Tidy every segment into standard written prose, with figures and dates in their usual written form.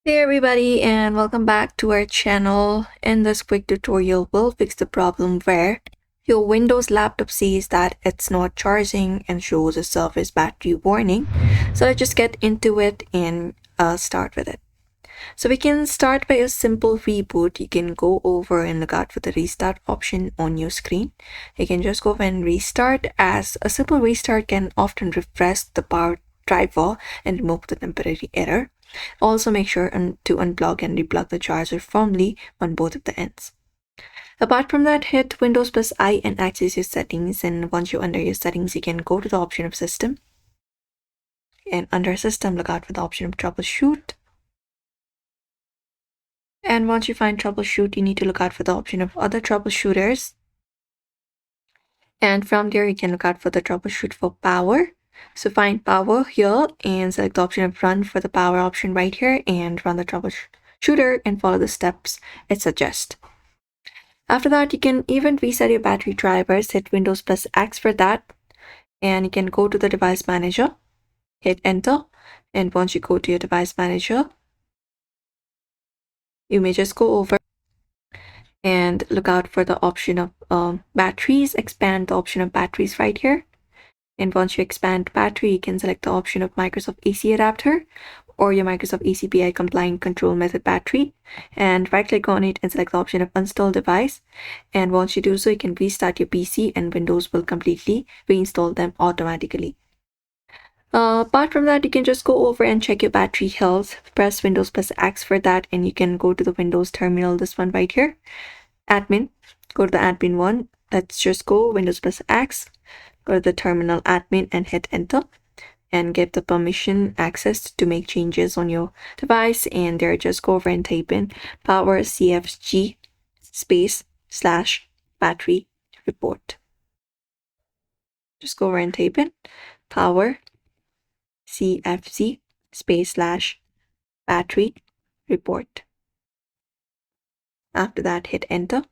Hey everybody, and welcome back to our channel. In this quick tutorial, we'll fix the problem where your Windows laptop says that it's not charging and shows a service battery warning. So let's just get into it and start with it. So we can start by a simple reboot. You can go over and look out for the restart option on your screen. You can just go and restart, as a simple restart can often refresh the power driver and remove the temporary error. Also make sure to unplug and replug the charger firmly on both of the ends. Apart from that, hit Windows plus I and access your settings, and once you're under your settings, you can go to the option of system, and under system, look out for the option of troubleshoot. And once you find troubleshoot, you need to look out for the option of other troubleshooters. And from there, you can look out for the troubleshoot for power. So find power here and select the option of run for the power option right here and run the troubleshooter and follow the steps it suggests. After that, you can even reset your battery drivers. Hit Windows plus X for that. And you can go to the device manager, hit enter. And once you go to your device manager, you may just go over and look out for the option of batteries. Expand the option of batteries right here. And once you expand battery, you can select the option of Microsoft AC adapter or your Microsoft ACPI compliant control method battery, and right click on it and select the option of uninstall device. And once you do so, you can restart your PC and Windows will completely reinstall them automatically. Apart from that, you can just go over and check your battery health. Press Windows plus X for that, and you can go to the Windows terminal, this one right here, admin. Go to the admin one. Let's just go Windows plus X. Go to the terminal admin and hit enter and give the permission access to make changes on your device, and there just go over and type in power cfg / battery report. Just go over and type in power cfg / battery report. After that, hit enter.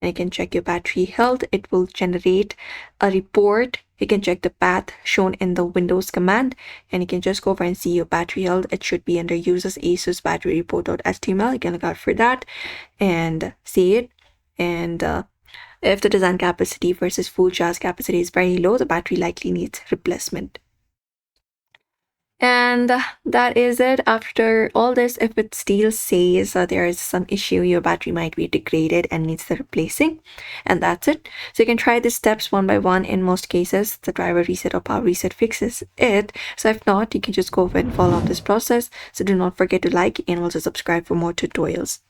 And you can check your battery health. It will generate a report. You can check the path shown in the Windows command, and you can just go over and see your battery health. It should be under users asus battery report.html. You can look out for that and see it. And if the design capacity versus full charge capacity is very low, the battery likely needs replacement. And that is it. After all this, if it still says there is some issue, your battery might be degraded and needs the replacing, and that's it. So you can try these steps one by one. In most cases, the driver reset or power reset fixes it. So if not, you can just go ahead and follow up this process. So do not forget to like and also subscribe for more tutorials.